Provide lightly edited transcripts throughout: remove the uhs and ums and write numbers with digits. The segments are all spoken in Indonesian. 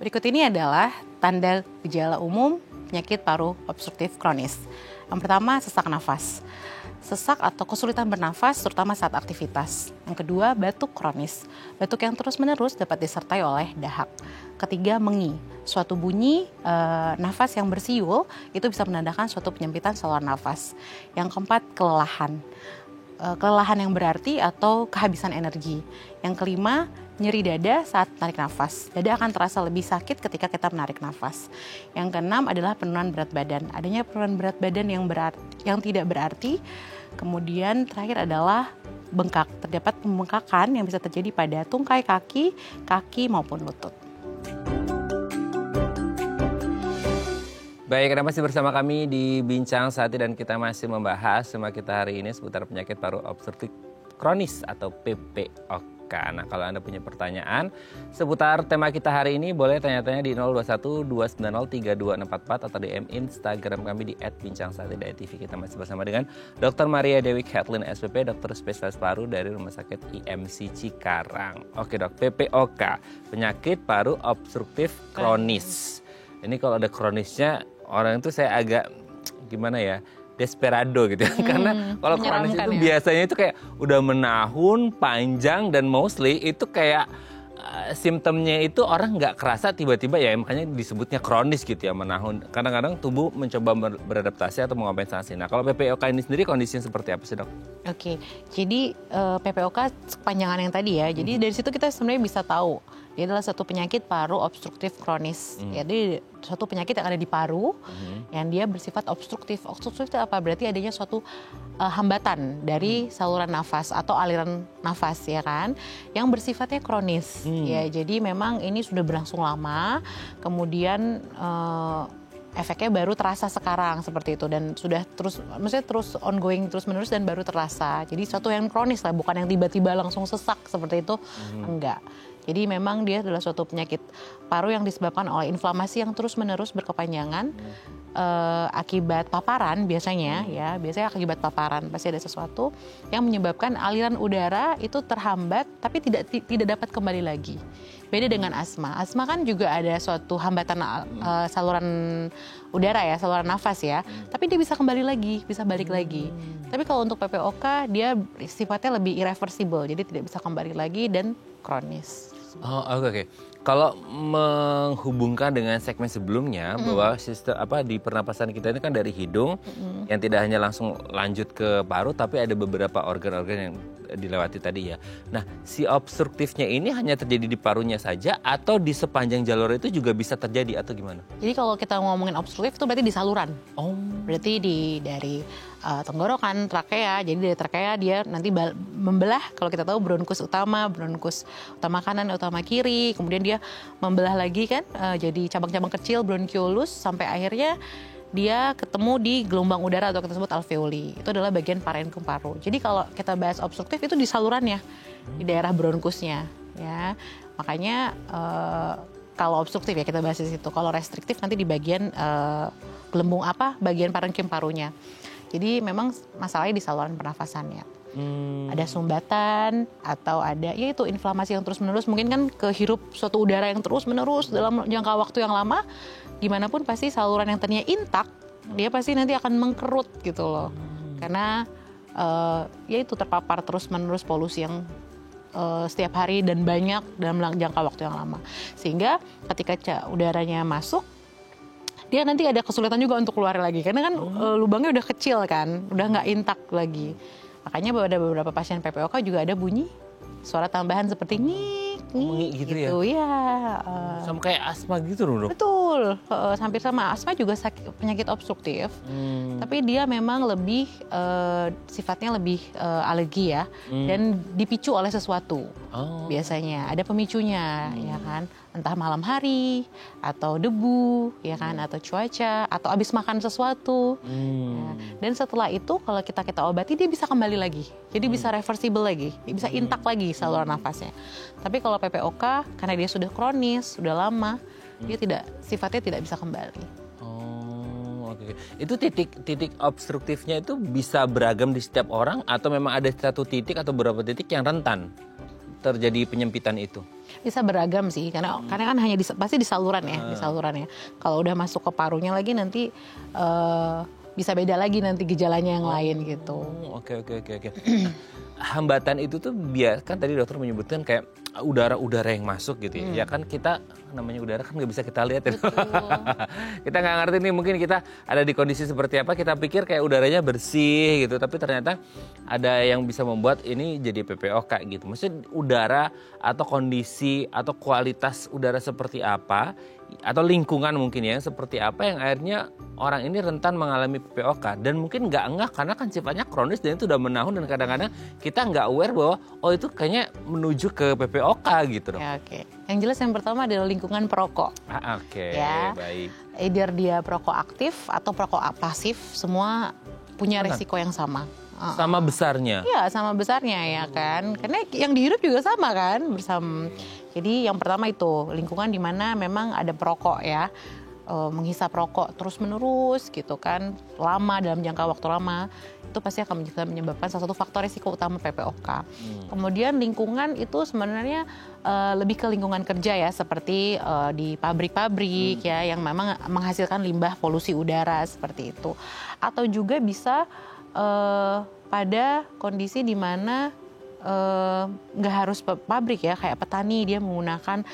Berikut ini adalah tanda gejala umum penyakit paru obstruktif kronis. Yang pertama, sesak nafas. Sesak atau kesulitan bernafas terutama saat aktivitas. Yang kedua, batuk kronis. Batuk yang terus-menerus dapat disertai oleh dahak. Ketiga, mengi. Suatu bunyi nafas yang bersiul itu bisa menandakan suatu penyempitan saluran nafas. Yang keempat, kelelahan. Kelelahan yang berarti atau kehabisan energi. Yang kelima, nyeri dada saat menarik nafas. Dada akan terasa lebih sakit ketika kita menarik nafas. Yang keenam adalah penurunan berat badan. Adanya penurunan berat badan yang tidak berarti. Kemudian terakhir adalah bengkak. Terdapat pembengkakan yang bisa terjadi pada tungkai kaki maupun lutut. Baik, Anda masih bersama kami di Bincang Sehati dan kita masih membahas tema kita hari ini seputar penyakit paru obstruktif kronis atau PPOK. Nah, kalau Anda punya pertanyaan seputar tema kita hari ini, boleh tanya-tanya di 021-290-3244 atau DM Instagram kami di @bincang-sehati.tv. Kita masih bersama dengan Dr. Maria Dewi Kathleen SPP, dokter spesialis paru dari Rumah Sakit IMC Cikarang. Oke dok, PPOK, penyakit paru obstruktif kronis. Ini kalau ada kronisnya, orang itu saya agak gimana ya, desperado gitu ya. Karena kalau kronis itu biasanya itu kayak udah menahun, panjang, dan mostly itu kayak simptomnya itu orang nggak kerasa tiba-tiba ya, makanya disebutnya kronis gitu ya, menahun. Kadang-kadang tubuh mencoba beradaptasi atau mengompensasi. Nah, kalau PPOK ini sendiri kondisinya seperti apa sih dok? Oke, jadi PPOK kepanjangan yang tadi ya, jadi dari situ kita sebenarnya bisa tahu dia adalah satu penyakit paru obstruktif kronis. Jadi suatu penyakit yang ada di paru yang dia bersifat obstruktif. Obstruktif itu apa? Berarti adanya suatu hambatan dari saluran nafas atau aliran nafas ya kan, yang bersifatnya kronis. Ya, jadi memang ini sudah berlangsung lama. Kemudian efeknya baru terasa sekarang seperti itu dan sudah terus ongoing, terus menerus dan baru terasa. Jadi suatu yang kronis lah, bukan yang tiba-tiba langsung sesak seperti itu, enggak. Jadi memang dia adalah suatu penyakit paru yang disebabkan oleh inflamasi yang terus-menerus berkepanjangan akibat paparan biasanya ya. Biasanya akibat paparan pasti ada sesuatu yang menyebabkan aliran udara itu terhambat tapi tidak dapat kembali lagi. Beda dengan asma. Asma kan juga ada suatu hambatan saluran udara ya, saluran nafas ya. Tapi dia bisa kembali lagi, bisa balik lagi. Tapi kalau untuk PPOK dia sifatnya lebih irreversible, jadi tidak bisa kembali lagi dan kronis. Oh, oke. Kalau menghubungkan dengan segmen sebelumnya bahwa sistem di pernapasan kita ini kan dari hidung yang tidak hanya langsung lanjut ke paru tapi ada beberapa organ-organ yang dilewati tadi ya. Nah, si obstruktifnya ini hanya terjadi di parunya saja atau di sepanjang jalur itu juga bisa terjadi atau gimana? Jadi kalau kita ngomongin obstruktif itu berarti di saluran. Berarti dari tenggorokan, trakea. Jadi dari trakea dia nanti membelah, kalau kita tahu bronkus utama kanan, utama kiri. Kemudian dia membelah lagi kan, jadi cabang-cabang kecil bronkiolus sampai akhirnya dia ketemu di gelombang udara atau kita sebut alveoli. Itu adalah bagian parenkum paru. Jadi kalau kita bahas obstruktif itu di salurannya, di daerah bronkusnya ya. Makanya kalau obstruktif ya kita bahas di situ. Kalau restriktif nanti di bagian gelembung bagian parenkim parunya. Jadi memang masalahnya di saluran pernafasannya. Ada sumbatan atau ada ya itu inflamasi yang terus-menerus. Mungkin kan kehirup suatu udara yang terus-menerus dalam jangka waktu yang lama. Gimana pun pasti saluran yang tadinya intak, dia pasti nanti akan mengkerut gitu loh. Karena ya itu terpapar terus-menerus polusi yang setiap hari dan banyak dalam jangka waktu yang lama. Sehingga ketika udaranya masuk, dia nanti ada kesulitan juga untuk keluar lagi. Karena kan lubangnya udah kecil kan, udah nggak intak lagi. Makanya pada beberapa pasien PPOK juga ada bunyi suara tambahan seperti nyik gitu ya. Sama kayak asma gitu loh. Betul, hampir sama. Asma juga penyakit obstruktif, tapi dia memang lebih sifatnya lebih alergi ya, dan dipicu oleh sesuatu. Biasanya ada pemicunya ya kan, entah malam hari atau debu ya kan, atau cuaca atau habis makan sesuatu. Ya. Dan setelah itu kalau kita obati dia bisa kembali lagi, jadi bisa reversible lagi, bisa intak lagi saluran nafasnya. Tapi kalau PPOK karena dia sudah kronis, sudah lama, dia sifatnya tidak bisa kembali. Oke. Itu titik obstruktifnya itu bisa beragam di setiap orang atau memang ada satu titik atau beberapa titik yang rentan terjadi penyempitan itu? Bisa beragam sih, karena kan hanya pasti di saluran ya, di saluran ya. Kalau udah masuk ke parunya lagi nanti bisa beda lagi nanti gejalanya yang lain gitu. Oke. Hambatan itu tuh kan tadi dokter menyebutkan kayak udara-udara yang masuk gitu ya. Ya kan kita namanya udara kan nggak bisa kita lihat ya. Kita nggak ngerti nih, mungkin kita ada di kondisi seperti apa, kita pikir kayak udaranya bersih gitu, tapi ternyata ada yang bisa membuat ini jadi PPOK gitu. Maksudnya udara atau kondisi atau kualitas udara seperti apa atau lingkungan mungkin ya seperti apa yang akhirnya orang ini rentan mengalami PPOK, dan mungkin nggak ngeh karena kan sifatnya kronis dan itu udah menahun, dan kadang-kadang kita nggak aware bahwa itu kayaknya menuju ke PPOK gitu dong. Ya, oke. Yang jelas yang pertama adalah lingkungan perokok. Oke, ya. Baik. Either dia perokok aktif atau perokok pasif, semua punya risiko yang sama. Sama besarnya? Iya, sama besarnya ya kan. Karena yang dihirup juga sama kan, bersama. Jadi yang pertama itu lingkungan di mana memang ada perokok ya, menghisap rokok terus menerus gitu kan, lama, dalam jangka waktu lama, itu pasti akan menyebabkan salah satu faktor risiko utama PPOK. Kemudian lingkungan itu sebenarnya lebih ke lingkungan kerja ya, seperti di pabrik-pabrik ya yang memang menghasilkan limbah polusi udara seperti itu. Atau juga bisa pada kondisi di mana nggak harus pabrik ya, kayak petani dia menggunakan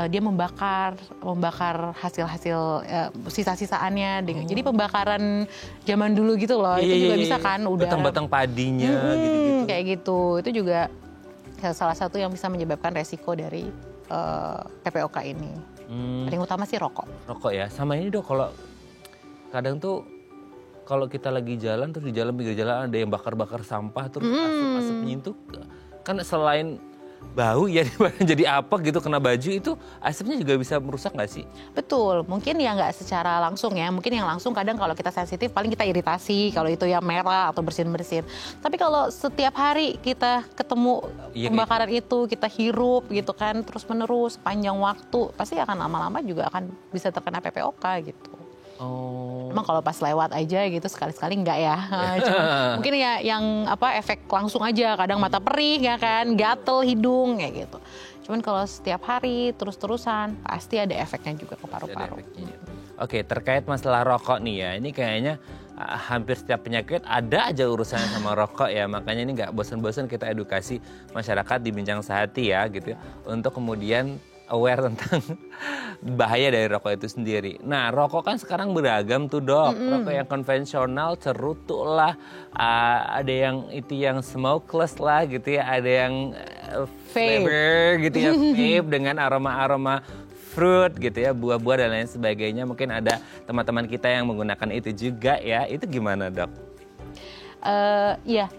dia membakar hasil-hasil sisa-sisaannya dengan jadi pembakaran zaman dulu gitu loh. Itu juga bisa kan udara batang-batang padinya gitu-gitu. Kayak gitu. Itu juga salah satu yang bisa menyebabkan resiko dari PPOK ini. Paling utama sih rokok. Rokok ya. Sama ini Dok, kalau kadang tuh kalau kita lagi jalan terus di pinggir jalan ada yang bakar-bakar sampah terus asap-asapnya itu kan selain bau ya jadi apa gitu kena baju, itu asapnya juga bisa merusak nggak sih? Betul, mungkin ya nggak secara langsung ya, mungkin yang langsung kadang kalau kita sensitif paling kita iritasi kalau itu ya merah atau bersin-bersin. Tapi kalau setiap hari kita ketemu pembakaran itu, kita hirup gitu kan terus menerus panjang waktu, pasti akan lama-lama juga akan bisa terkena PPOK gitu. Emang kalau pas lewat aja gitu sekali-sekali enggak ya. Cuma mungkin ya yang efek langsung aja, kadang mata perih ya kan, gatel hidung kayak gitu. Cuman kalau setiap hari terus-terusan pasti ada efeknya juga ke paru-paru. Oke, terkait masalah rokok nih ya, ini kayaknya hampir setiap penyakit ada aja urusannya sama rokok ya. Makanya ini nggak bosan-bosan kita edukasi masyarakat di Bincang Sehati ya gitu ya, untuk kemudian aware tentang bahaya dari rokok itu sendiri. Nah, rokok kan sekarang beragam tuh Dok. Rokok yang konvensional, cerutu lah, ada yang smokeless lah gitu ya, ada yang flavor gitu ya, vape dengan aroma-aroma fruit gitu ya, buah-buah dan lain sebagainya. Mungkin ada teman-teman kita yang menggunakan itu juga ya. Itu gimana Dok? Iya.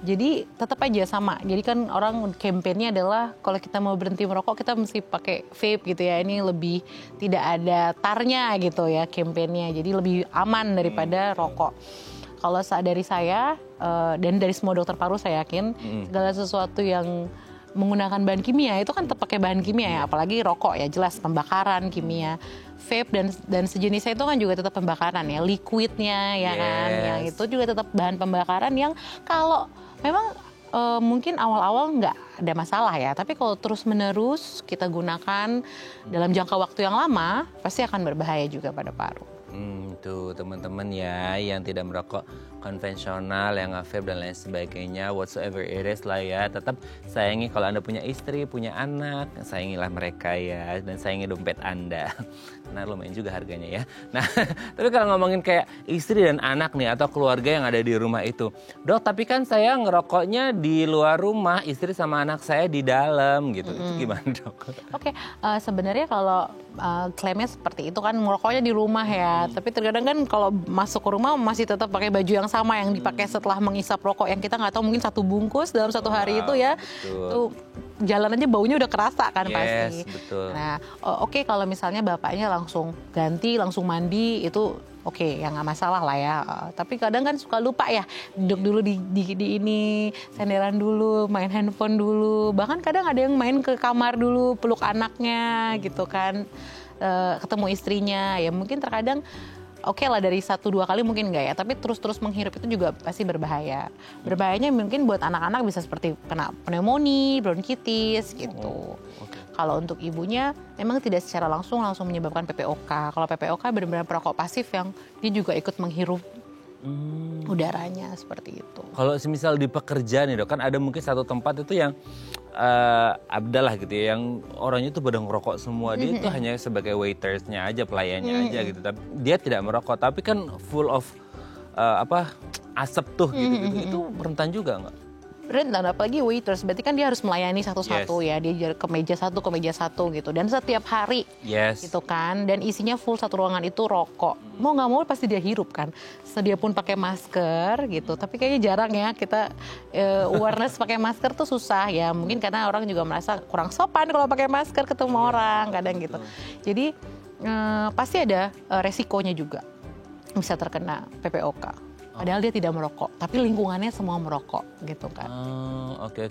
Jadi tetap aja sama. Jadi kan orang kampanye adalah kalau kita mau berhenti merokok kita mesti pakai vape gitu ya. Ini lebih tidak ada tarnya gitu ya kampanye. Jadi lebih aman daripada rokok. Kalau dari saya dan dari semua dokter paru saya yakin segala sesuatu yang menggunakan bahan kimia itu kan tetap pakai bahan kimia ya. Apalagi rokok ya jelas pembakaran kimia. Vape dan sejenisnya itu kan juga tetap pembakaran ya. Liquidnya ya kan. Yang itu juga tetap bahan pembakaran yang kalau memang mungkin awal-awal nggak ada masalah ya, tapi kalau terus-menerus kita gunakan dalam jangka waktu yang lama, pasti akan berbahaya juga pada paru. Tuh teman-teman ya, yang tidak merokok konvensional, yang vape dan lain sebagainya, whatsoever it is lah ya, tetap sayangi kalau Anda punya istri, punya anak, sayangilah mereka ya, dan sayangi dompet Anda. Nah lumayan juga harganya ya. Nah tapi kalau ngomongin kayak istri dan anak nih atau keluarga yang ada di rumah itu, Dok tapi kan saya ngerokoknya di luar rumah, istri sama anak saya di dalam gitu, itu gimana Dok? Oke, sebenarnya kalau klaimnya seperti itu kan ngerokoknya di rumah ya, tapi terkadang kan kalau masuk ke rumah masih tetap pakai baju yang sama yang dipakai setelah mengisap rokok yang kita nggak tahu mungkin 1 bungkus dalam 1 hari itu ya, tuh jalan aja baunya udah kerasa kan pasti. Betul. Nah, oke, kalau misalnya bapaknya langsung ganti, langsung mandi itu oke, ya nggak masalah lah ya. Tapi kadang kan suka lupa ya, duduk dulu di ini, senderan dulu, main handphone dulu. Bahkan kadang ada yang main ke kamar dulu, peluk anaknya gitu kan, ketemu istrinya. Ya mungkin terkadang oke lah dari 1-2 kali mungkin enggak ya, tapi terus-terus menghirup itu juga pasti berbahaya. Berbahayanya mungkin buat anak-anak bisa seperti kena pneumonia, bronkitis gitu. Kalau untuk ibunya memang tidak secara langsung menyebabkan PPOK. Kalau PPOK benar-benar perokok pasif yang dia juga ikut menghirup udaranya seperti itu. Kalau semisal di pekerjaan nih dok, kan ada mungkin satu tempat itu yang abdal lah gitu ya, yang orangnya itu pada ngerokok semua. Dia itu hanya sebagai waitersnya aja, pelayannya aja gitu. Tapi dia tidak merokok, tapi kan full of asap tuh gitu. Itu rentan juga nggak? Rentan, apalagi waiters, berarti kan dia harus melayani satu-satu ya, dia ke meja satu gitu, dan setiap hari gitu kan, dan isinya full satu ruangan itu rokok, mau nggak mau pasti dia hirup kan, dia pun pakai masker gitu, tapi kayaknya jarang ya kita awareness pakai masker tuh susah ya, mungkin karena orang juga merasa kurang sopan kalau pakai masker ketemu orang kadang gitu, jadi pasti ada resikonya juga bisa terkena PPOK. Padahal dia tidak merokok, tapi lingkungannya semua merokok gitu kan. Oke.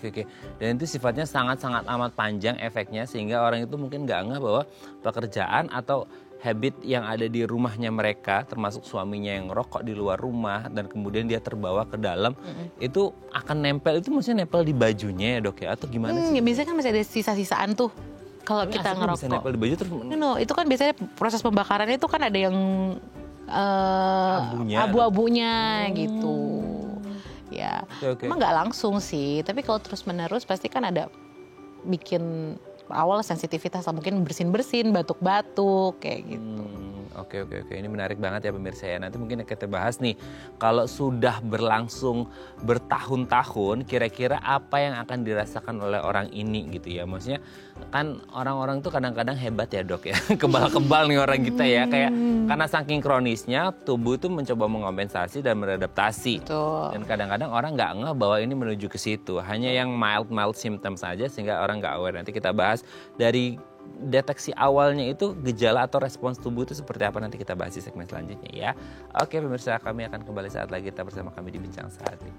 Dan itu sifatnya sangat-sangat amat panjang efeknya, sehingga orang itu mungkin nggak ngeh bahwa pekerjaan atau habit yang ada di rumahnya mereka, termasuk suaminya yang ngerokok di luar rumah, dan kemudian dia terbawa ke dalam, itu akan nempel, itu maksudnya nempel di bajunya ya dok ya, atau gimana sih? Biasanya kan masih ada sisa-sisaan tuh. Kalau kita ngerokok. Bisa nempel di baju terus? Itu kan biasanya proses pembakarannya itu kan ada yang abu-abunya gitu ya. Emang nggak langsung sih, tapi kalau terus menerus pasti kan ada bikin awal sensitivitas, mungkin bersin batuk-batuk kayak gitu. Oke. Ini menarik banget ya pemirsa ya. Nanti mungkin kita bahas nih, kalau sudah berlangsung bertahun-tahun, kira-kira apa yang akan dirasakan oleh orang ini gitu ya. Maksudnya kan orang-orang tuh kadang-kadang hebat ya dok ya. Kebal-kebal nih orang kita ya. Kayak karena saking kronisnya, tubuh itu mencoba mengompensasi dan beradaptasi. Betul. Dan kadang-kadang orang nggak ngeh bahwa ini menuju ke situ. Hanya yang mild symptoms saja sehingga orang nggak aware. Nanti kita bahas dari deteksi awalnya itu gejala atau respons tubuh itu seperti apa, nanti kita bahas di segmen selanjutnya ya. Oke pemirsa, kami akan kembali saat lagi, tetap bersama kami di Bincang Sehati.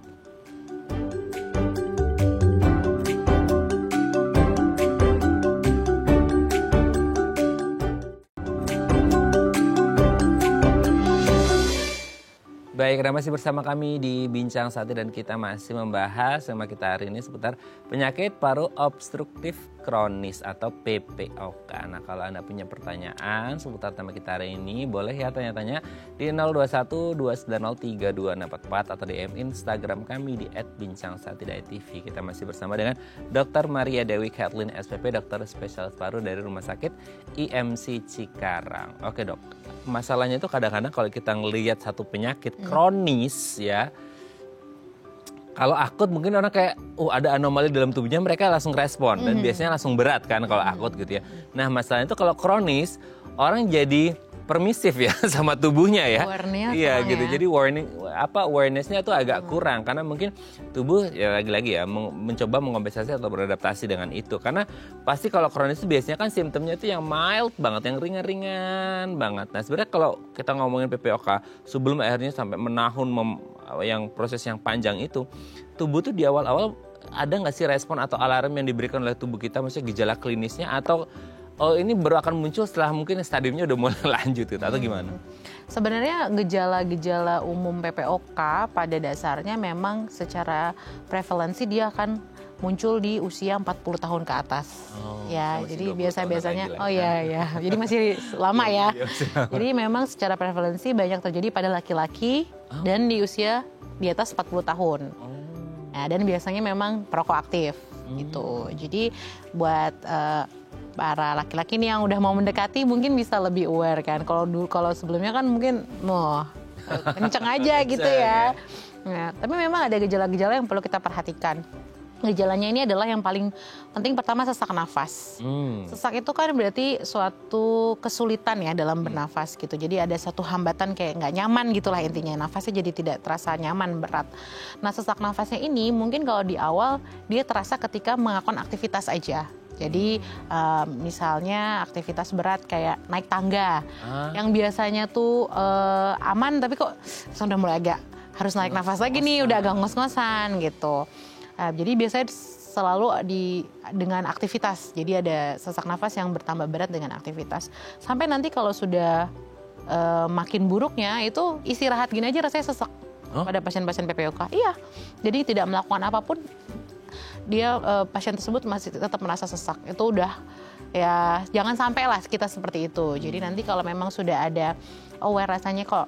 Baik, masih bersama kami di Bincang Sehati dan kita masih membahas sama kita hari ini seputar penyakit paru obstruktif kronis atau PPOK. Nah, kalau Anda punya pertanyaan seputar tema kita hari ini, boleh ya tanya-tanya di 021 290 3244 atau DM Instagram kami di @bincangsahati.tv. Kita masih bersama dengan Dr. Maria Dewi Kathleen SPP, dokter spesialis paru dari Rumah Sakit IMC Cikarang. Oke dok, masalahnya itu kadang-kadang kalau kita ngelihat satu penyakit kronis ya, kalau akut mungkin orang kayak ada anomali dalam tubuhnya, mereka langsung respon dan biasanya langsung berat kan kalau akut gitu ya. Nah masalahnya itu kalau kronis, orang jadi permisif ya sama tubuhnya ya. Iya gitu. Jadi awareness-nya tuh agak kurang karena mungkin tubuh ya lagi-lagi ya mencoba mengompensasi atau beradaptasi dengan itu. Karena pasti kalau kronis itu biasanya kan simptomnya itu yang mild banget, yang ringan-ringan banget. Nah, sebenarnya kalau kita ngomongin PPOK sebelum akhirnya sampai menahun yang proses yang panjang itu, tubuh tuh di awal-awal ada nggak sih respon atau alarm yang diberikan oleh tubuh kita, maksudnya gejala klinisnya, atau ini baru akan muncul setelah mungkin stadiumnya udah mulai lanjut gitu, atau gimana? Sebenarnya gejala-gejala umum PPOK pada dasarnya memang secara prevalensi dia akan muncul di usia 40 tahun ke atas. Ya, jadi biasanya jadi masih lama ya. Jadi memang secara prevalensi banyak terjadi pada laki-laki dan di usia di atas 40 tahun. Nah, dan biasanya memang perokok aktif gitu. Jadi buat para laki-laki nih yang udah mau mendekati mungkin bisa lebih aware kan. Kalau sebelumnya kan mungkin kenceng aja gitu ya. Nah, tapi memang ada gejala-gejala yang perlu kita perhatikan. Gejalanya ini adalah yang paling penting, pertama sesak nafas. Sesak itu kan berarti suatu kesulitan ya dalam bernafas gitu. Jadi ada satu hambatan kayak nggak nyaman gitulah intinya. Nafasnya jadi tidak terasa nyaman, berat. Nah, sesak nafasnya ini mungkin kalau di awal dia terasa ketika melakukan aktivitas aja. Jadi misalnya aktivitas berat kayak naik tangga, yang biasanya tuh aman tapi kok sudah mulai agak harus naik nafas lagi nih, udah agak ngos-ngosan gitu. Jadi biasanya selalu dengan aktivitas, jadi ada sesak nafas yang bertambah berat dengan aktivitas. Sampai nanti kalau sudah makin buruknya itu istirahat gini aja rasanya sesak pada pasien-pasien PPOK. Iya, jadi tidak melakukan apapun, dia pasien tersebut masih tetap merasa sesak. Itu udah ya jangan sampai lah kita seperti itu. Jadi nanti kalau memang sudah ada aware rasanya kok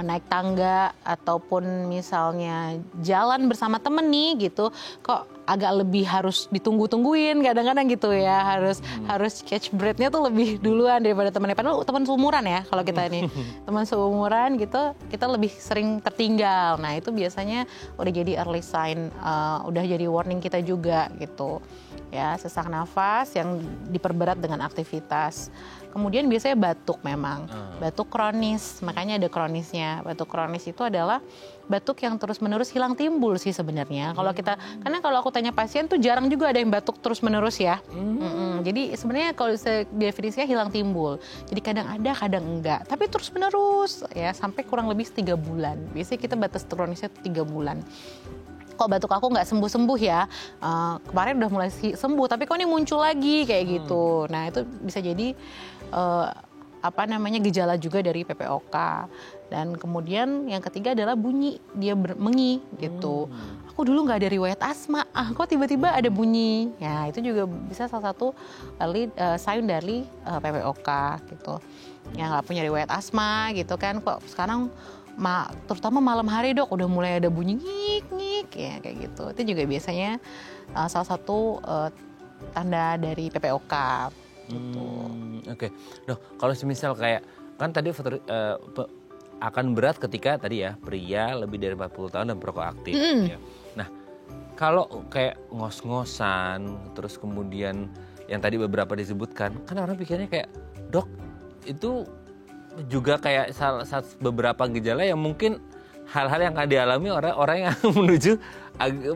naik tangga ataupun misalnya jalan bersama temen nih gitu, kok agak lebih harus ditunggu-tungguin kadang-kadang gitu ya, harus catch breath-nya tuh lebih duluan daripada temennya. Padahal teman seumuran ya kalau kita ini teman seumuran gitu, kita lebih sering tertinggal. Nah itu biasanya udah jadi early sign, udah jadi warning kita juga gitu ya. Sesak nafas yang diperberat dengan aktivitas. Kemudian biasanya batuk memang, batuk kronis, makanya ada kronisnya. Batuk kronis itu adalah batuk yang terus-menerus hilang timbul sih sebenarnya. Kalau kita, karena kalau aku tanya pasien tuh jarang juga ada yang batuk terus-menerus ya. Jadi sebenarnya kalau definisinya hilang timbul. Jadi kadang ada, kadang enggak. Tapi terus-menerus ya sampai kurang lebih 3 bulan. Biasanya kita batas kronisnya 3 bulan. Kok batuk aku nggak sembuh-sembuh ya, kemarin udah mulai sembuh tapi kok ini muncul lagi kayak gitu. Nah itu bisa jadi gejala juga dari PPOK. Dan kemudian yang ketiga adalah bunyi, dia mengi gitu. Aku dulu nggak ada riwayat asma, kok tiba-tiba ada bunyi. Ya itu juga bisa salah satu sign dari PPOK gitu. Yang nggak punya riwayat asma gitu kan, kok sekarang terutama malam hari dok udah mulai ada bunyi ngik-ngik ya kayak gitu. Itu juga biasanya salah satu tanda dari PPOK gitu. Oke. Dok, kalau semisal kayak kan tadi akan berat ketika tadi ya pria lebih dari 40 tahun dan perokok aktif ya. Nah, kalau kayak ngos-ngosan terus kemudian yang tadi beberapa disebutkan, kan orang pikirnya kayak, "Dok, itu juga kayak beberapa gejala yang mungkin hal-hal yang akan dialami orang yang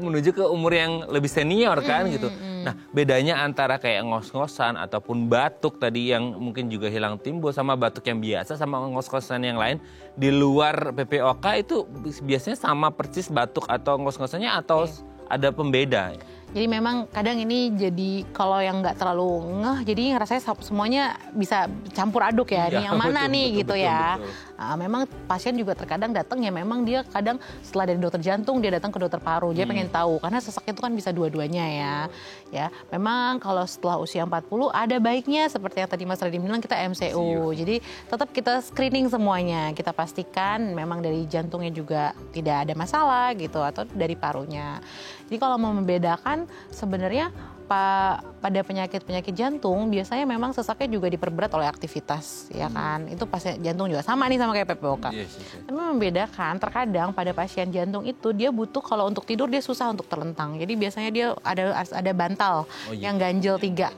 menuju ke umur yang lebih senior kan gitu." Nah, bedanya antara kayak ngos-ngosan ataupun batuk tadi yang mungkin juga hilang timbul sama batuk yang biasa sama ngos-ngosan yang lain di luar PPOK itu biasanya sama persis batuk atau ngos-ngosannya atau ada pembeda? Jadi memang kadang ini jadi kalau yang nggak terlalu ngeh, jadi rasanya semuanya bisa campur aduk ya. Ini yang mana nih gitu ya. Memang pasien juga terkadang datang ya memang dia kadang setelah dari dokter jantung dia datang ke dokter paru. Dia pengen tahu karena sesak itu kan bisa dua-duanya ya. Ya, memang kalau setelah usia 40 ada baiknya seperti yang tadi Mas Radhi bilang kita MCU. Jadi tetap kita screening semuanya. Kita pastikan memang dari jantungnya juga tidak ada masalah gitu atau dari parunya. Jadi kalau mau membedakan sebenarnya pada penyakit-penyakit jantung biasanya memang sesaknya juga diperberat oleh aktivitas ya kan. Itu pasien jantung juga sama nih sama kayak PPOK. Tapi membedakan terkadang pada pasien jantung itu dia butuh kalau untuk tidur dia susah untuk terlentang. Jadi biasanya dia ada bantal yang ganjel 3.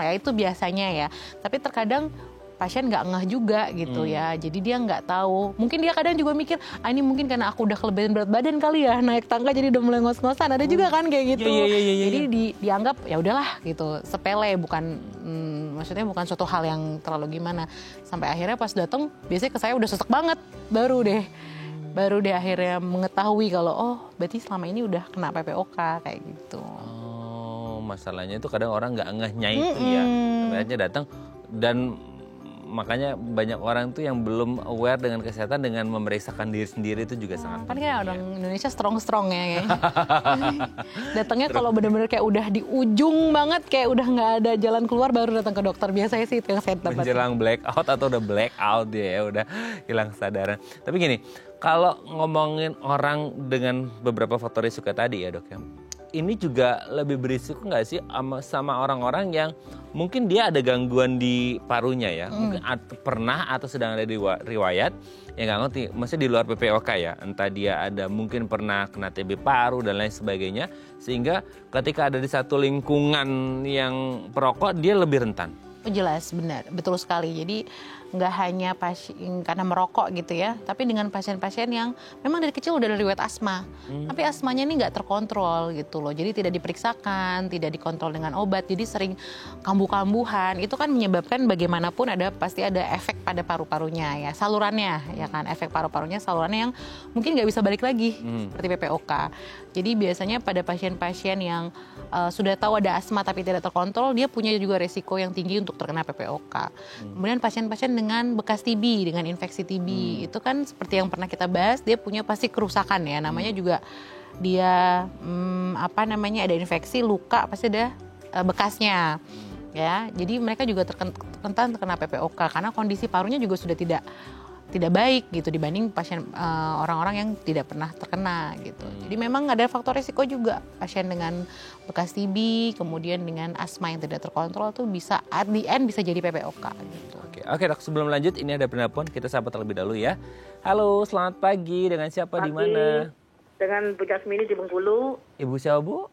Ya itu biasanya ya. Tapi terkadang pasien nggak ngeh juga gitu ya, jadi dia nggak tahu. Mungkin dia kadang juga mikir, ini mungkin karena aku udah kelebihan berat badan kali ya, naik tangga jadi udah mulai ngos-ngosan. Ada juga kan kayak gitu. Jadi dianggap ya udahlah gitu, sepele, maksudnya bukan suatu hal yang terlalu gimana. Sampai akhirnya pas datang, biasanya ke saya udah sesak banget, baru deh akhirnya mengetahui kalau berarti selama ini udah kena PPOK kayak gitu. Masalahnya itu kadang orang nggak ngehnya itu ya, akhirnya datang dan makanya banyak orang tuh yang belum aware dengan kesehatan dengan memeriksakan diri sendiri itu juga sangat penting. Kan orang Indonesia strong ya. Datangnya kalau benar-benar kayak udah di ujung banget, kayak udah nggak ada jalan keluar baru datang ke dokter. Biasanya sih itu yang saya dapat. Menjelang blackout atau udah blackout ya udah hilang kesadaran. Tapi gini, kalau ngomongin orang dengan beberapa faktor risiko tadi ya dok ya, ini juga lebih berisiko nggak sih sama orang-orang yang mungkin dia ada gangguan di parunya ya, mungkin pernah atau sedang ada riwayat yang nggak ngerti, maksudnya di luar PPOK ya, entah dia ada mungkin pernah kena TB paru dan lain sebagainya, sehingga ketika ada di satu lingkungan yang perokok dia lebih rentan. Jelas, benar, betul sekali. Jadi nggak hanya pasien karena merokok gitu ya, tapi dengan pasien-pasien yang memang dari kecil udah ada riwayat asma, tapi asmanya ini nggak terkontrol gitu loh. Jadi tidak diperiksakan, tidak dikontrol dengan obat, jadi sering kambuh-kambuhan. Itu kan menyebabkan bagaimanapun pasti ada efek pada paru-parunya ya, salurannya ya kan, efek paru-parunya, salurannya yang mungkin nggak bisa balik lagi seperti PPOK. Jadi biasanya pada pasien-pasien yang sudah tahu ada asma tapi tidak terkontrol, dia punya juga resiko yang tinggi untuk terkena PPOK. Kemudian pasien-pasien dengan bekas TB, dengan infeksi TB, itu kan seperti yang pernah kita bahas, dia punya pasti kerusakan ya, namanya juga dia ada infeksi, luka, pasti ada bekasnya. ya. Jadi mereka juga rentan terkena PPOK karena kondisi parunya juga sudah tidak baik gitu dibanding pasien orang-orang yang tidak pernah terkena gitu. Jadi memang ada faktor risiko juga pasien dengan bekas TB kemudian dengan asma yang tidak terkontrol tuh bisa at the end bisa jadi PPOK gitu. Oke Dok, sebelum lanjut ini ada penelpon, kita sapa terlebih dahulu ya. Halo, selamat pagi. Dengan siapa di mana? Dengan Bu Jasmini di Bengkulu. Ibu siapa Bu?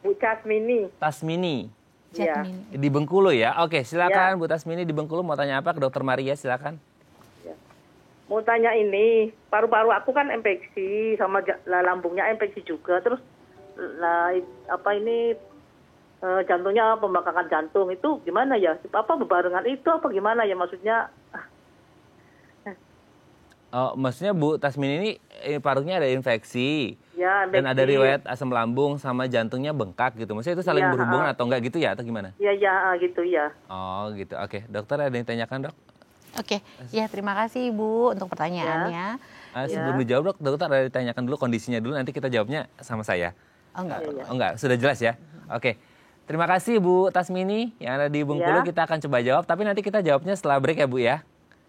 Bu Jasmini. Tasmini. Iya. Di Bengkulu ya. Oke, silakan Bu Tasmini di Bengkulu mau tanya apa ke Dokter Maria, silakan. Mau tanya ini, paru-paru aku kan infeksi sama lambungnya infeksi juga. Terus jantungnya pembengkakan jantung itu gimana ya? Apa bebarengan itu apa gimana ya maksudnya? Oh, maksudnya Bu Tasmini ini parunya ada infeksi. Ya, dan ada riwayat asam lambung sama jantungnya bengkak gitu. Maksudnya itu saling berhubungan atau enggak gitu ya atau gimana? Iya, gitu ya. Oh, gitu. Oke, dokter ada yang ditanyakan, Dok? Oke, ya terima kasih Ibu untuk pertanyaannya. Sebelum dijawab dokter ada ditanyakan dulu kondisinya dulu, nanti kita jawabnya sama saya. Enggak, sudah jelas ya. Oke, terima kasih Bu Tasmini yang ada di Bengkulu, kita akan coba jawab, tapi nanti kita jawabnya setelah break ya Bu ya.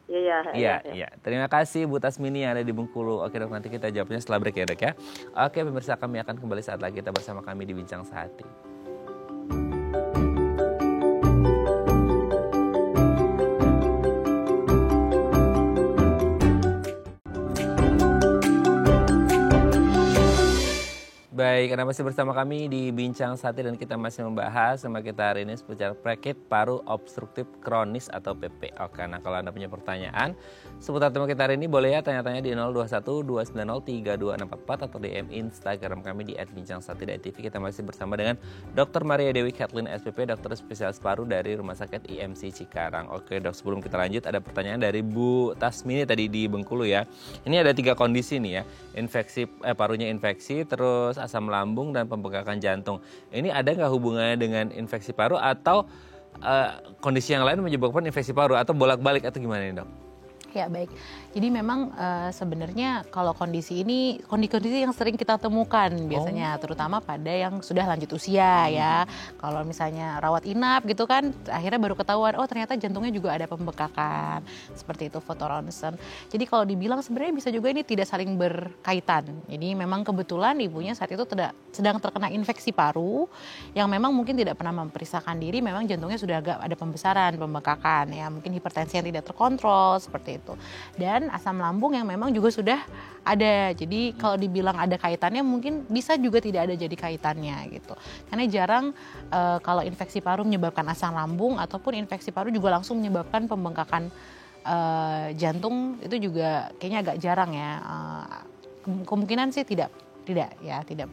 Iya. Terima kasih Bu Tasmini yang ada di Bengkulu. Oke Dok, nanti kita jawabnya setelah break ya Dok ya. Oke pemirsa, kami akan kembali saat lagi, kita bersama kami di Bincang Sehati. Baik, Anda masih bersama kami di Bincang Sehati dan kita masih membahas sama kita hari ini seputar penyakit paru obstruktif kronis atau PPOK. Nah, kalau Anda punya pertanyaan seputar tema kita hari ini boleh ya tanya-tanya di 0212903244 atau DM Instagram kami di @bincangsahati.tv. Kita masih bersama dengan Dr. Maria Dewi Kathleen SPP, dokter spesialis paru dari Rumah Sakit IMC Cikarang. Oke Dok, sebelum kita lanjut ada pertanyaan dari Bu Tasmini tadi di Bengkulu ya. Ini ada 3 kondisi nih ya, parunya infeksi, terus asam lambung dan pembengkakan jantung. Ini ada nggak hubungannya dengan infeksi paru atau kondisi yang lain menyebabkan infeksi paru atau bolak-balik atau gimana nih Dok? Ya baik, jadi memang sebenarnya kalau kondisi ini kondisi yang sering kita temukan biasanya terutama pada yang sudah lanjut usia ya. Kalau misalnya rawat inap gitu kan akhirnya baru ketahuan oh ternyata jantungnya juga ada pembekakan seperti itu, foto ronsen. Jadi kalau dibilang sebenarnya bisa juga ini tidak saling berkaitan. Jadi memang kebetulan ibunya saat itu sedang terkena infeksi paru yang memang mungkin tidak pernah memeriksakan diri, memang jantungnya sudah agak ada pembesaran, pembekakan ya, mungkin hipertensi yang tidak terkontrol seperti itu. Dan asam lambung yang memang juga sudah ada. Jadi kalau dibilang ada kaitannya mungkin bisa juga tidak ada jadi kaitannya gitu. Karena jarang kalau infeksi paru menyebabkan asam lambung ataupun infeksi paru juga langsung menyebabkan pembengkakan jantung, itu juga kayaknya agak jarang ya. Kemungkinan sih tidak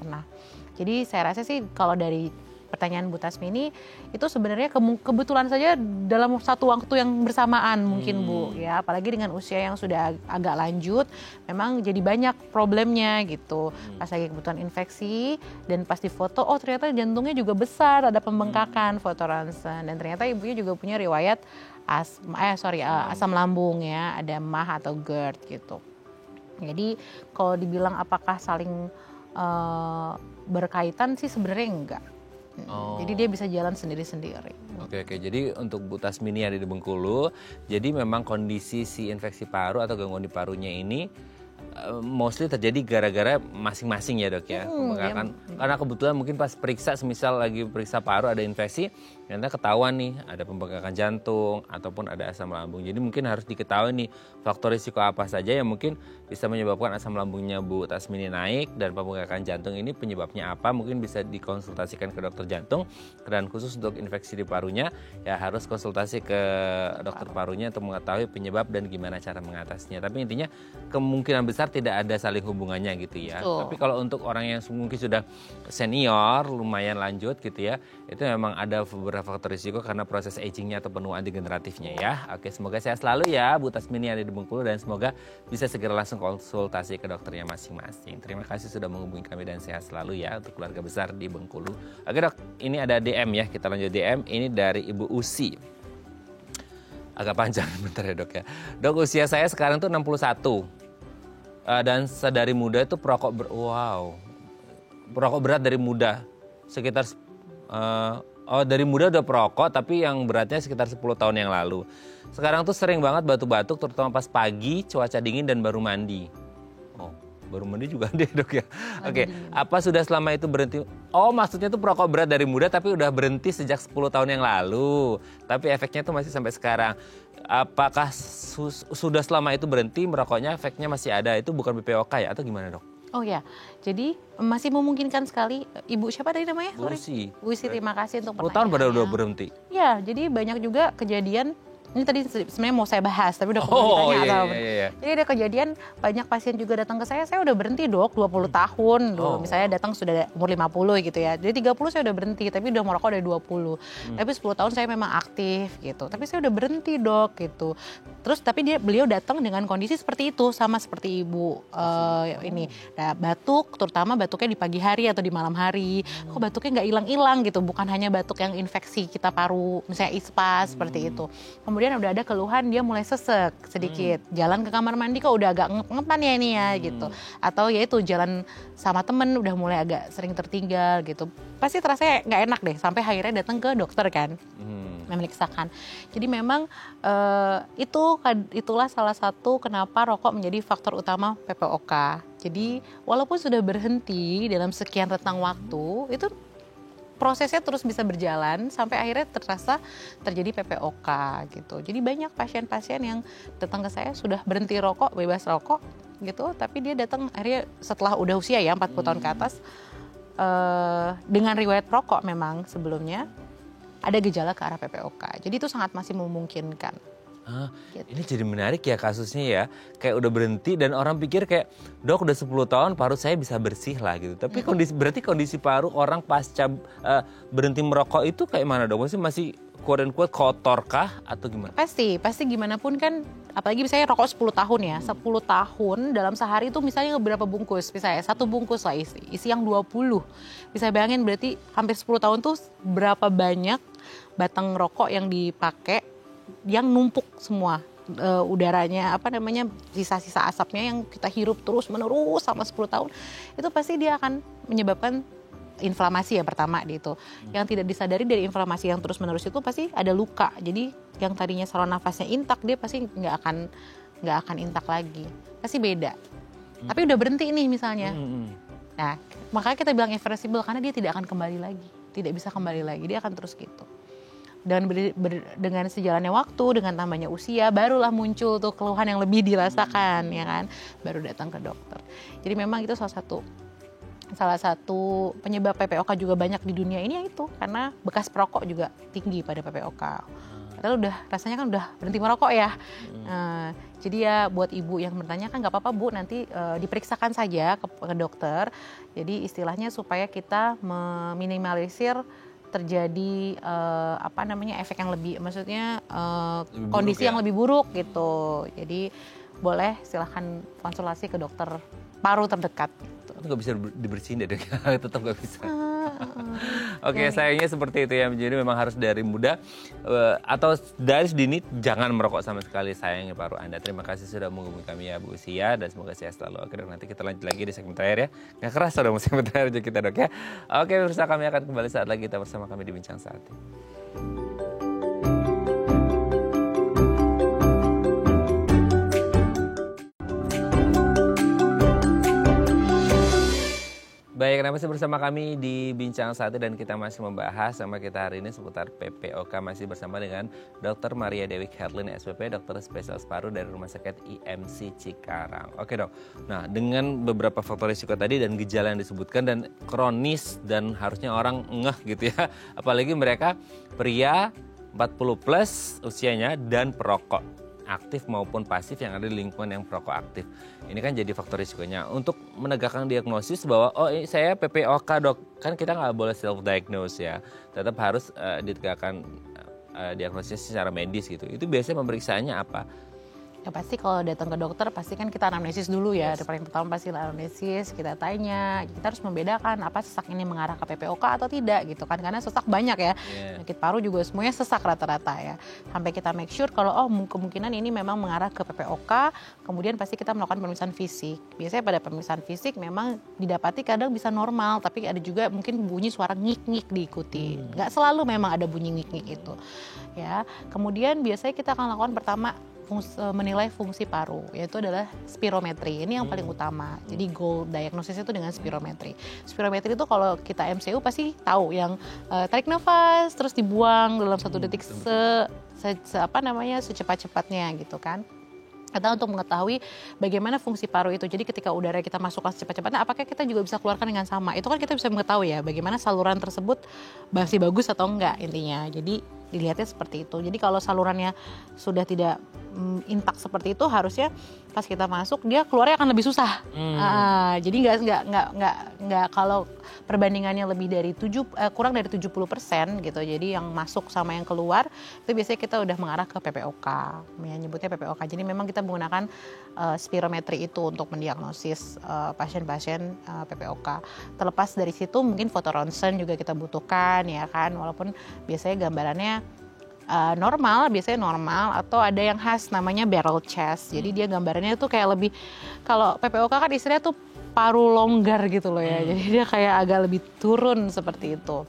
pernah. Jadi saya rasa sih kalau dari pertanyaan Bu Tasmini itu sebenarnya kebetulan saja dalam satu waktu yang bersamaan mungkin Bu ya, apalagi dengan usia yang sudah agak lanjut memang jadi banyak problemnya gitu. Pas lagi kebetulan infeksi dan pas di foto oh ternyata jantungnya juga besar, ada pembengkakan, foto ronsen, dan ternyata ibunya juga punya riwayat asam lambung ya, ada MAH atau GERD gitu. Jadi kalau dibilang apakah saling berkaitan sih sebenarnya enggak. Jadi dia bisa jalan sendiri-sendiri. Oke. Jadi untuk Bu Tasmini yang ada di Bengkulu, jadi memang kondisi si infeksi paru atau gangguan di parunya ini mostly terjadi gara-gara masing-masing ya Dok ya. Karena kebetulan mungkin pas periksa, semisal lagi periksa paru ada infeksi, ternyata ketahuan nih ada pembengkakan jantung ataupun ada asam lambung. Jadi mungkin harus diketahui nih faktor risiko apa saja yang mungkin bisa menyebabkan asam lambungnya Bu Tasmini naik dan pembengkakan jantung ini penyebabnya apa, mungkin bisa dikonsultasikan ke dokter jantung. Dan khusus untuk infeksi di parunya ya harus konsultasi ke dokter parunya untuk mengetahui penyebab dan gimana cara mengatasinya. Tapi intinya kemungkinan besar tidak ada saling hubungannya gitu ya. Tapi kalau untuk orang yang mungkin sudah senior, lumayan lanjut gitu ya, itu memang ada beberapa faktor risiko karena proses agingnya atau penuaan degeneratifnya ya. Oke, semoga sehat selalu ya Bu Tasmini yang ada di Bengkulu dan semoga bisa segera langsung konsultasi ke dokternya masing-masing. Terima kasih sudah menghubungi kami dan sehat selalu ya untuk keluarga besar di Bengkulu. Oke Dok, ini ada DM ya, kita lanjut DM. Ini dari Ibu Usi. Agak panjang bentar ya Dok ya. Dok, usia saya sekarang tuh 61. Dan sedari muda itu perokok berat dari muda sekitar Oh, dari muda udah perokok tapi yang beratnya sekitar 10 tahun yang lalu. Sekarang tuh sering banget batuk-batuk terutama pas pagi, cuaca dingin dan baru mandi. Oh, baru mandi juga ada dok ya? Oke, apa sudah selama itu berhenti? Oh, maksudnya tuh perokok berat dari muda tapi udah berhenti sejak 10 tahun yang lalu. Tapi efeknya tuh masih sampai sekarang. Apakah sudah selama itu berhenti merokoknya efeknya masih ada? Itu bukan BPOK ya atau gimana dok? Oh ya, jadi masih memungkinkan sekali. Ibu siapa tadi namanya? Bu Usi. Bu Usi, terima kasih untuk 10 tahun pada pertanyaannya. udah berhenti. Ya, jadi banyak juga kejadian. Ini tadi sebenarnya mau saya bahas, tapi udah Oh, ditanya atau iya. Jadi ada kejadian banyak pasien juga datang ke saya udah berhenti dok 20 tahun. Dulu misalnya datang sudah umur 50 gitu ya. Jadi 30 saya udah berhenti, tapi udah merokok dari 20. Tapi 10 tahun saya memang aktif gitu. Tapi saya udah berhenti dok gitu. Terus tapi beliau datang dengan kondisi seperti itu, sama seperti ibu ini. Nah, batuk, terutama batuknya di pagi hari atau di malam hari. Kok batuknya nggak hilang-hilang gitu, bukan hanya batuk yang infeksi kita paru, misalnya ispas seperti itu. Kemudian udah ada keluhan dia mulai sesek sedikit. Jalan ke kamar mandi kok udah agak ngepan ya ini ya gitu. Atau ya itu jalan sama temen udah mulai agak sering tertinggal gitu. Pasti terasa nggak enak deh sampai akhirnya datang ke dokter kan. Memeriksakan. Jadi memang itulah salah satu kenapa rokok menjadi faktor utama PPOK. Jadi walaupun sudah berhenti dalam sekian rentang waktu, itu prosesnya terus bisa berjalan sampai akhirnya terasa terjadi PPOK gitu. Jadi banyak pasien-pasien yang datang ke saya sudah berhenti rokok, bebas rokok gitu, tapi dia datang akhirnya setelah udah usia ya 40 tahun ke atas dengan riwayat rokok memang sebelumnya ada gejala ke arah PPOK. Jadi itu sangat masih memungkinkan. Gitu. Ini jadi menarik ya kasusnya ya. Kayak udah berhenti dan orang pikir kayak, dok udah 10 tahun paru saya bisa bersih lah gitu. Tapi berarti kondisi paru orang pasca berhenti merokok itu kayak mana dok? Maksudnya masih quote-unquote kotor kah atau gimana? Pasti gimana pun kan, apalagi misalnya rokok 10 tahun ya. 10 tahun dalam sehari itu misalnya berapa bungkus? Misalnya 1 bungkus lah isi yang 20. Bisa bayangin berarti hampir 10 tahun tuh berapa banyak batang rokok yang dipakai yang numpuk semua udaranya, sisa-sisa asapnya yang kita hirup terus menerus sama 10 tahun. Itu pasti dia akan menyebabkan inflamasi ya pertama gitu. Yang tidak disadari dari inflamasi yang terus menerus itu pasti ada luka. Jadi yang tadinya saluran nafasnya intak, dia pasti nggak akan intak lagi. Pasti beda. Tapi udah berhenti nih misalnya. Nah, makanya kita bilang irreversible karena dia tidak akan kembali lagi. Tidak bisa kembali lagi, dia akan terus gitu. Dan dengan sejalannya waktu, dengan tambahnya usia, barulah muncul tuh keluhan yang lebih dirasakan, ya kan? Baru datang ke dokter. Jadi memang itu salah satu penyebab PPOK juga banyak di dunia ini, yaitu karena bekas perokok juga tinggi pada PPOK. Padahal rasanya kan udah berhenti merokok ya. Jadi ya buat ibu yang bertanya kan nggak apa-apa bu, nanti diperiksakan saja ke dokter. Jadi istilahnya supaya kita meminimalisir terjadi efek yang lebih, maksudnya kondisi yang lebih buruk gitu. Jadi boleh silahkan konsultasi ke dokter paru terdekat. Itu nggak bisa dibersihin deh, tetap nggak bisa. Oke, sayangnya seperti itu ya. Jadi memang harus dari muda atau dari dini jangan merokok sama sekali, sayangnya paru Anda. Terima kasih sudah menghubungi kami ya Bu Usia, dan semoga sehat selalu. Oke dok, nanti kita lanjut lagi di segmen terakhir ya. Nggak keras dong segmen terakhir kita dok ya. Oke, pemirsa, kami akan kembali saat lagi, kita bersama kami di Bincang Saat ini. Baik, masih bersama kami di Bincang Satu dan kita masih membahas sama kita hari ini seputar PPOK, masih bersama dengan Dr. Maria Dewi Kathleen SPP, dokter spesialis paru dari Rumah Sakit IMC Cikarang. Oke dok, nah dengan beberapa faktor risiko tadi dan gejala yang disebutkan dan kronis dan harusnya orang ngeh gitu ya, apalagi mereka pria 40 plus usianya dan perokok, aktif maupun pasif yang ada di lingkungan yang perokok aktif. Ini kan jadi faktor risikonya. Untuk menegakkan diagnosis bahwa saya PPOK dok, kan kita nggak boleh self-diagnose ya. Tetap harus ditegakkan diagnosis secara medis gitu. Itu biasanya pemeriksaannya apa? Ya pasti kalau datang ke dokter pasti kan kita anamnesis dulu ya. Yes. Paling pertama pasti anamnesis, kita tanya, kita harus membedakan apa sesak ini mengarah ke PPOK atau tidak gitu kan. Karena sesak banyak ya, penyakit paru juga semuanya sesak rata-rata ya. Sampai kita make sure kalau kemungkinan ini memang mengarah ke PPOK, kemudian pasti kita melakukan pemeriksaan fisik. Biasanya pada pemeriksaan fisik memang didapati kadang bisa normal, tapi ada juga mungkin bunyi suara ngik-ngik diikuti. Nggak selalu memang ada bunyi ngik-ngik itu. Ya, kemudian biasanya kita akan lakukan pertama menilai fungsi paru, yaitu adalah spirometri. Ini yang paling utama. Jadi goal diagnosis itu dengan spirometri. Spirometri itu kalau kita MCU pasti tahu yang tarik nafas terus dibuang dalam 1 detik secepat-cepatnya gitu kan. Atau untuk mengetahui bagaimana fungsi paru itu. Jadi ketika udara kita masukkan secepat-cepatnya, apakah kita juga bisa keluarkan dengan sama? Itu kan kita bisa mengetahui ya bagaimana saluran tersebut masih bagus atau enggak intinya. Jadi dilihatnya seperti itu. Jadi kalau salurannya sudah tidak intak seperti itu, harusnya pas kita masuk dia keluarnya akan lebih susah. Jadi nggak kalau perbandingannya lebih dari kurang dari 70% gitu. Jadi yang masuk sama yang keluar itu biasanya kita udah mengarah ke PPOK. Menyebutnya PPOK. Jadi memang kita menggunakan spirometri itu untuk mendiagnosis pasien-pasien PPOK. Terlepas dari situ mungkin foto ronsen juga kita butuhkan ya kan, walaupun biasanya gambarannya biasanya normal, atau ada yang khas namanya barrel chest. Jadi dia gambarannya tuh kayak lebih, kalau PPOK kan istilahnya tuh paru longgar gitu loh ya. Jadi dia kayak agak lebih turun seperti itu.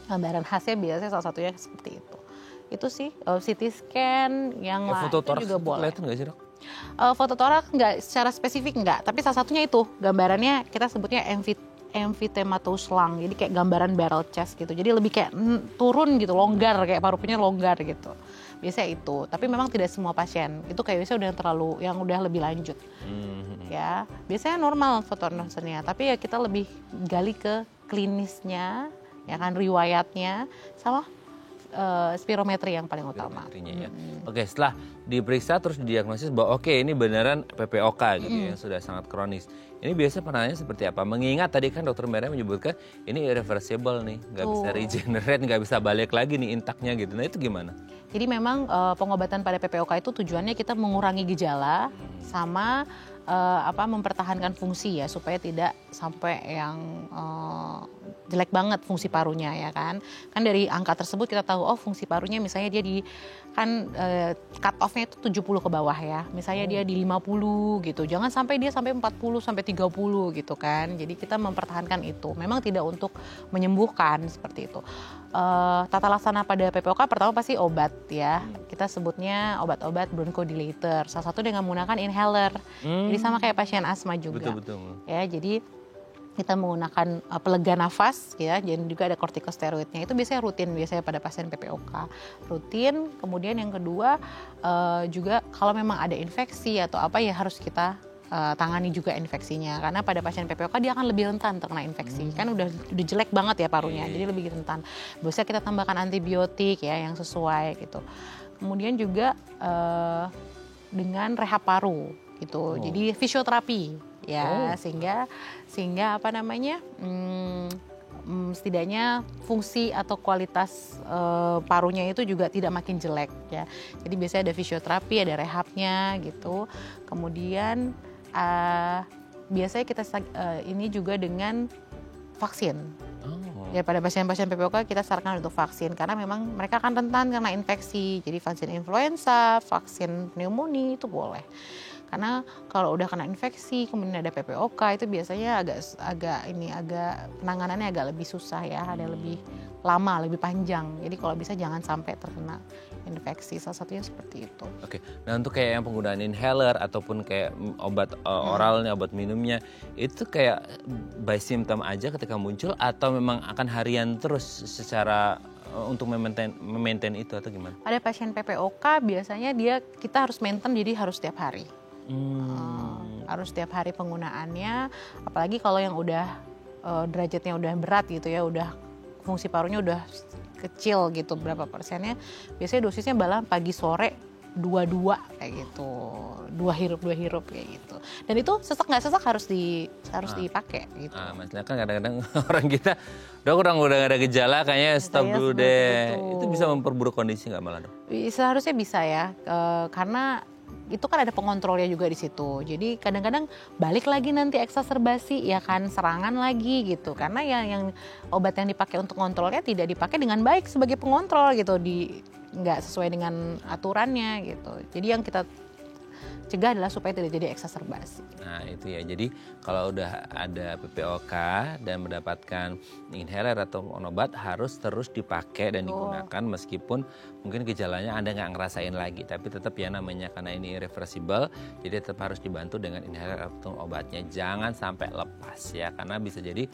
Gambaran khasnya biasanya salah satunya seperti itu. Itu sih CT scan yang lain foto toraks juga boleh. Kelihatan nggak sih, Dok? Foto toraks nggak secara spesifik nggak, tapi salah satunya itu gambarannya kita sebutnya emphysematus lung, jadi kayak gambaran barrel chest gitu, jadi lebih kayak turun gitu, longgar, kayak paru-parunya longgar gitu. Biasanya itu, tapi memang tidak semua pasien itu kayak biasanya yang udah lebih lanjut. Ya, biasanya normal foto ronsennya, tapi ya kita lebih gali ke klinisnya, ya kan, riwayatnya sama spirometri yang paling utama. Ya. Oke, setelah diperiksa terus didiagnosis bahwa ini beneran PPOK gitu ya, sudah sangat kronis. Ini biasanya penanganannya seperti apa? Mengingat tadi kan Dokter Maria menyebutkan ini irreversible nih, nggak bisa regenerate, nggak bisa balik lagi nih intaknya gitu. Nah itu gimana? Jadi memang pengobatan pada PPOK itu tujuannya kita mengurangi gejala sama mempertahankan fungsi ya, supaya tidak sampai yang jelek banget fungsi parunya ya kan. Kan dari angka tersebut kita tahu fungsi parunya misalnya dia di cut off-nya itu 70 ke bawah ya. Misalnya dia di 50 gitu. Jangan sampai dia sampai 40 sampai 30 gitu kan. Jadi kita mempertahankan itu. Memang tidak untuk menyembuhkan seperti itu. Tata laksana pada PPOK pertama pasti obat ya. Kita sebutnya obat-obat bronchodilator. Salah satu dengan menggunakan inhaler. Jadi sama kayak pasien asma juga. Betul. Ya, jadi kita menggunakan pelega nafas ya, dan juga ada kortikosteroidnya. Itu biasanya rutin pada pasien PPOK. Rutin, kemudian yang kedua juga kalau memang ada infeksi atau apa ya harus kita tangani juga infeksinya. Karena pada pasien PPOK dia akan lebih rentan terkena infeksi. Kan udah jelek banget ya parunya, jadi lebih rentan. Biasanya kita tambahkan antibiotik ya yang sesuai gitu. Kemudian juga dengan rehab paru gitu. Jadi fisioterapi ya, sehingga setidaknya fungsi atau kualitas parunya itu juga tidak makin jelek ya. Jadi biasanya ada fisioterapi, ada rehabnya gitu. Kemudian biasanya kita ini juga dengan vaksin. Ya, pada pasien-pasien PPOK kita sarankan untuk vaksin karena memang mereka akan rentan karena infeksi. Jadi vaksin influenza, vaksin pneumonia itu boleh. Karena kalau udah kena infeksi kemudian ada PPOK itu biasanya agak penanganannya agak lebih susah ya, ada lebih lama, lebih panjang. Jadi kalau bisa jangan sampai terkena infeksi, salah satunya seperti itu. Oke, nah untuk kayak yang penggunaan inhaler ataupun kayak obat oralnya, obat minumnya, itu kayak by symptom aja ketika muncul atau memang akan harian terus secara untuk memaintain itu atau gimana? Pada pasien PPOK biasanya kita harus maintain, jadi harus setiap hari. Harus setiap hari penggunaannya, apalagi kalau yang udah derajatnya udah berat gitu ya, udah fungsi parunya udah kecil gitu, berapa persennya, biasanya dosisnya malah pagi sore 2 kayak gitu, 2 hirup kayak gitu. Dan itu sesak nggak sesak harus dipakai gitu. Maksudnya kan kadang-kadang orang kita udah nggak ada gejala kayaknya stop dulu deh. Itu bisa memperburuk kondisi nggak malah, Dok? Seharusnya bisa ya, karena itu kan ada pengontrolnya juga di situ. Jadi kadang-kadang balik lagi nanti eksaserbasi ya kan, serangan lagi gitu. Karena yang obat yang dipakai untuk kontrolnya tidak dipakai dengan baik sebagai pengontrol gitu, nggak sesuai dengan aturannya gitu. Jadi yang kita cegah adalah supaya tidak jadi eksaserbasi. Nah itu ya, jadi kalau udah ada PPOK dan mendapatkan inhaler atau obat harus terus dipakai dan digunakan meskipun mungkin gejalanya Anda nggak ngerasain lagi. Tapi tetap ya namanya karena ini irreversible, jadi tetap harus dibantu dengan inhaler atau obatnya. Jangan sampai lepas ya, karena bisa jadi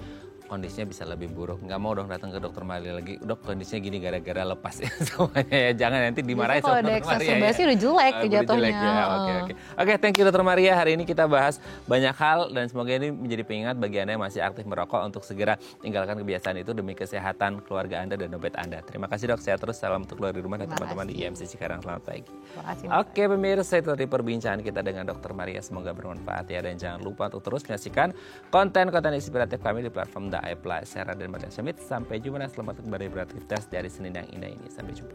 kondisinya bisa lebih buruk. Nggak mau dong datang ke dokter Maria lagi, dok kondisinya gini gara-gara lepas ya semuanya ya. Jangan nanti dimarahin sama dokter Maria. Kalau ada eksaserbasi udah jelek jatuhnya. Ya. Oke, thank you dokter Maria. Hari ini kita bahas banyak hal dan semoga ini menjadi pengingat bagi Anda yang masih aktif merokok untuk segera tinggalkan kebiasaan itu demi kesehatan keluarga Anda dan dompet Anda. Terima kasih dok, sehat terus. Salam untuk keluarga di rumah dan teman-teman di IMC Cikarang. Selamat pagi. Oke pemirsa, itu tadi perbincangan kita dengan dokter Maria. Semoga bermanfaat ya, dan jangan lupa untuk terus menyaksikan konten-konten inspiratif kami di platform The iPlus. Saya Raden Martin Syamit. Sampai jumpa dan selamat kembali beraktivitas dari Senin yang indah ini. Sampai jumpa.